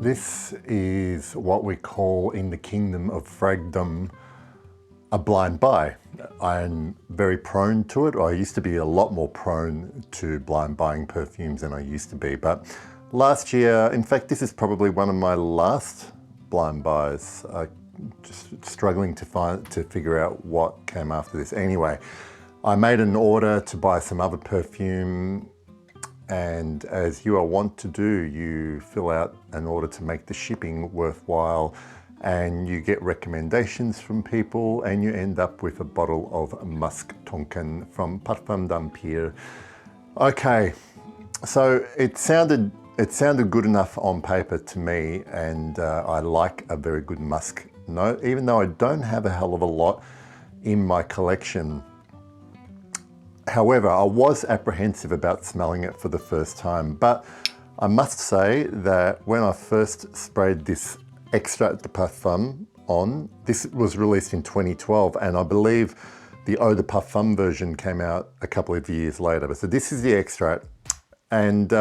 This is what we call in the kingdom of fragdom a blind buy. I'm very prone to it. I used to be a lot more prone to blind buying perfumes than I used to be. But last year, in fact, this is probably one of my last blind buys. I just struggling to figure out what came after this. Anyway, I made an order to buy some other perfume, and as you are wont to do, you fill out an order to make the shipping worthwhile, and you get recommendations from people, and you end up with a bottle of Musc Tonkin from Parfum d'Empire. Okay, so it sounded good enough on paper to me, and I like a very good musk note, even though I don't have a hell of a lot in my collection. However, I was apprehensive about smelling it for the first time, but I must say that when I first sprayed this extrait de Parfum on, this was released in 2012, and I believe the Eau de Parfum version came out a couple of years later. So this is the extrait, and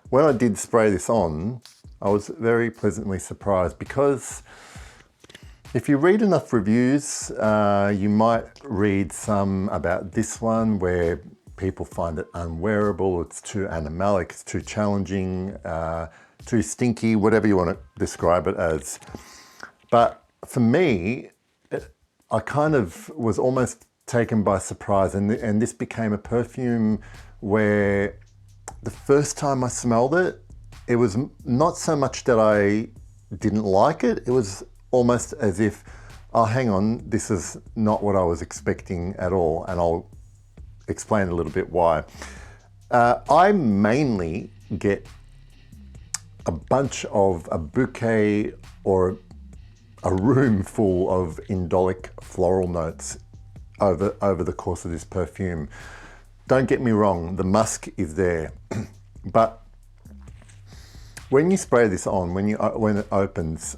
when I did spray this on, I was very pleasantly surprised, because if you read enough reviews, you might read some about this one where people find it unwearable, it's too animalic, it's too challenging, too stinky, whatever you want to describe it as. But for me, I kind of was almost taken by surprise, and this became a perfume where the first time I smelled it, it was not so much that I didn't like it, it was almost as if, oh, hang on, this is not what I was expecting at all, and I'll explain a little bit why. I mainly get a bouquet or a room full of indolic floral notes over the course of this perfume. Don't get me wrong, the musk is there, but when you spray this on, when it opens,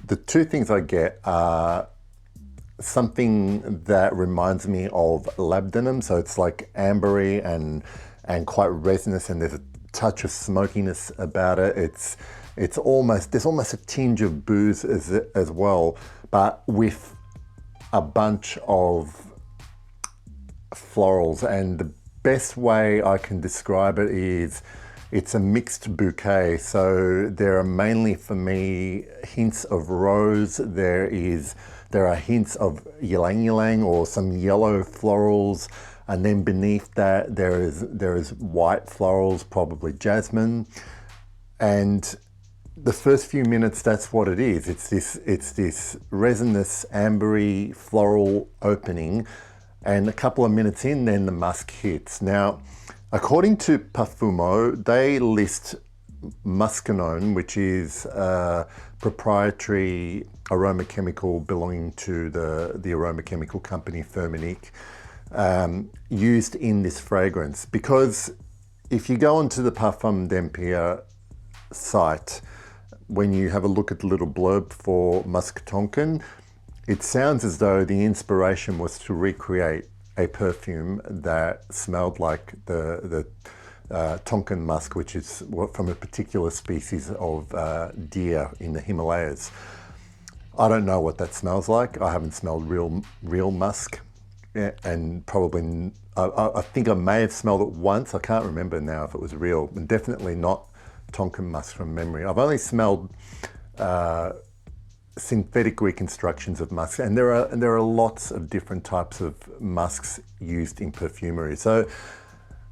the two things I get are something that reminds me of labdanum, so it's like ambery and quite resinous, and there's a touch of smokiness about it. There's almost a tinge of booze as well, but with a bunch of florals, and the best way I can describe it is it's a mixed bouquet. So there are mainly, for me, hints of rose. There are hints of ylang ylang or some yellow florals, and then beneath that there is white florals, probably jasmine. And the first few minutes, that's what it is. It's this resinous, ambery, floral opening, and a couple of minutes in, then the musk hits. Now, according to Parfumo, they list muscanone, which is a proprietary aroma chemical belonging to the aroma chemical company Firmenich, used in this fragrance. Because if you go onto the Parfum d'Empire site, when you have a look at the little blurb for Musc Tonkin, it sounds as though the inspiration was to recreate a perfume that smelled like the Tonkin musk, which is from a particular species of deer in the Himalayas. I don't know what that smells like. I haven't smelled real musk, and probably I think I may have smelled it once. I can't remember now if it was real, and definitely not Tonkin musk from memory. I've only smelled synthetic reconstructions of musk, and there are lots of different types of musks used in perfumery. So,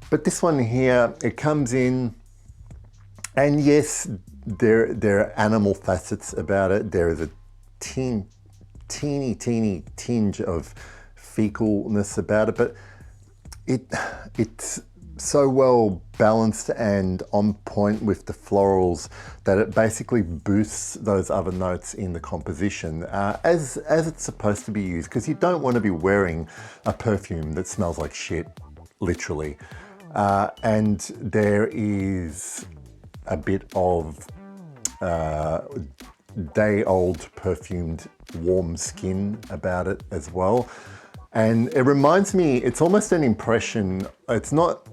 but this one here, it comes in, and yes, there are animal facets about it. There is a teeny tinge of fecalness about it, but it's so well balanced and on point with the florals that it basically boosts those other notes in the composition as it's supposed to be used, because you don't want to be wearing a perfume that smells like shit, literally. And there is a bit of day-old perfumed warm skin about it as well. And it reminds me, it's almost an impression, it's not,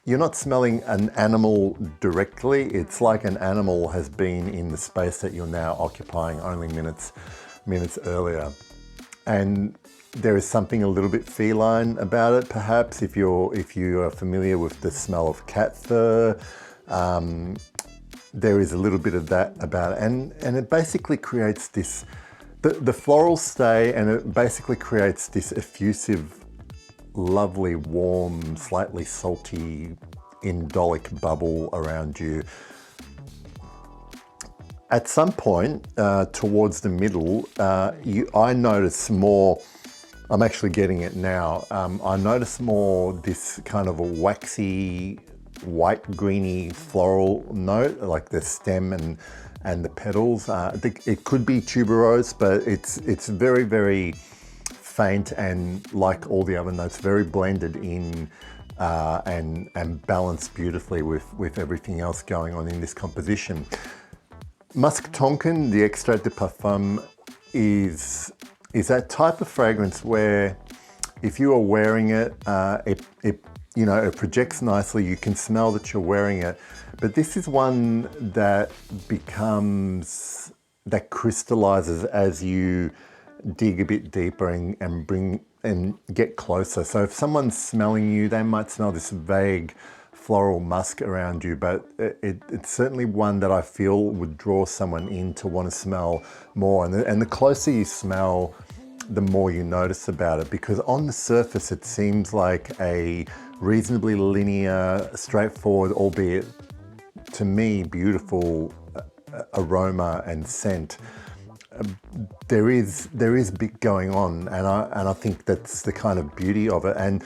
you're not smelling an animal directly. It's like an animal has been in the space that you're now occupying only minutes earlier. And there is something a little bit feline about it, perhaps, if you are familiar with the smell of cat fur. There is a little bit of that about it. And it basically creates this, the florals stay, and it basically creates this effusive, lovely, warm, slightly salty, indolic bubble around you. At some point towards the middle, I notice more, I'm actually getting it now, I notice more this kind of a waxy, white greeny floral note, like the stem and the petals. It could be tuberose, but it's very, very faint, and like all the other notes, very blended in and balanced beautifully with everything else going on in this composition. Musc Tonkin, the extrait de parfum, is that type of fragrance where if you are wearing it, it projects nicely. You can smell that you're wearing it, but this is one that crystallizes as you dig a bit deeper and get closer. So if someone's smelling you, they might smell this vague floral musk around you, but it's certainly one that I feel would draw someone in to want to smell more. And the closer you smell, the more you notice about it, because on the surface it seems like a reasonably linear, straightforward, albeit to me beautiful aroma and scent. There is big going on, and I think that's the kind of beauty of it. And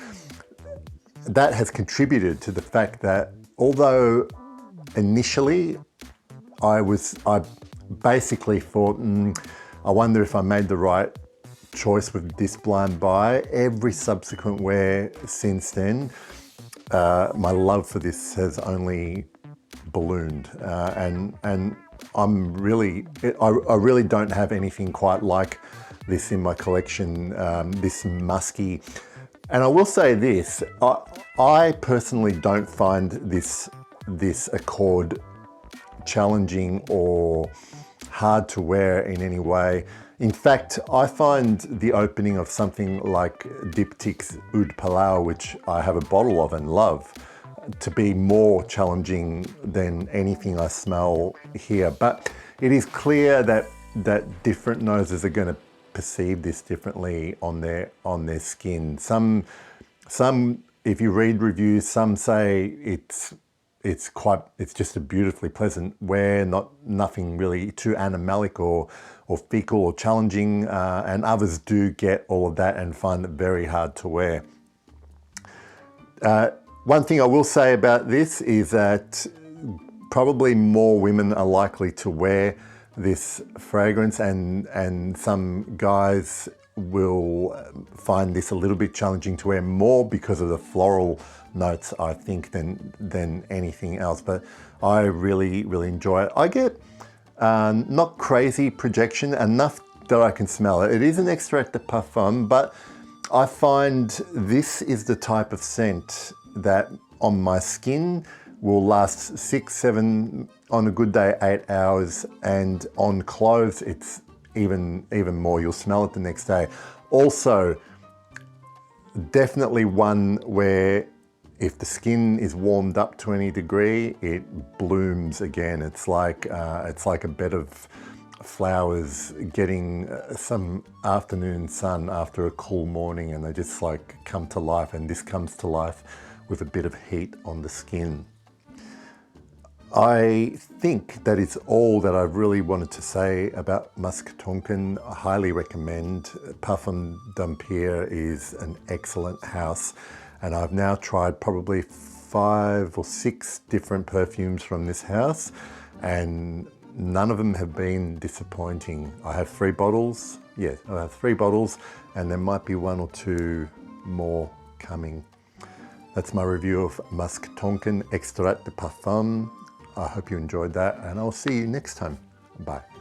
that has contributed to the fact that although initially I basically thought, I wonder if I made the right choice with this blind buy, every subsequent wear since then, my love for this has only ballooned, and I really don't have anything quite like this in my collection, this musky. And I will say this, I personally don't find this accord challenging or hard to wear in any way. In fact, I find the opening of something like Diptych's Oud Palau, which I have a bottle of and love, to be more challenging than anything I smell here. But it is clear that different noses are going to perceive this differently on their skin. Some, if you read reviews, some say it's just a beautifully pleasant wear, nothing really too animalic or fecal or challenging, and others do get all of that and find it very hard to wear. One thing I will say about this is that probably more women are likely to wear this fragrance, and some guys will find this a little bit challenging to wear, more because of the floral notes, I think, than anything else. But I really, really enjoy it. I get not crazy projection, enough that I can smell it. It is an extrait de parfum, but I find this is the type of scent that on my skin will last 6, 7, on a good day, 8 hours, and on clothes it's even more. You'll smell it the next day. Also, definitely one where if the skin is warmed up to any degree, it blooms again. It's like a bed of flowers getting some afternoon sun after a cool morning, and they just like come to life, and this comes to life with a bit of heat on the skin. I think that is all that I really wanted to say about Musc Tonkin. I highly recommend. Parfum d'Empire is an excellent house, and I've now tried probably 5 or 6 different perfumes from this house, and none of them have been disappointing. I have 3 bottles. Yes, I have 3 bottles, and there might be 1 or 2 more coming. That's my review of Musc Tonkin Extrait de Parfum. I hope you enjoyed that, and I'll see you next time. Bye.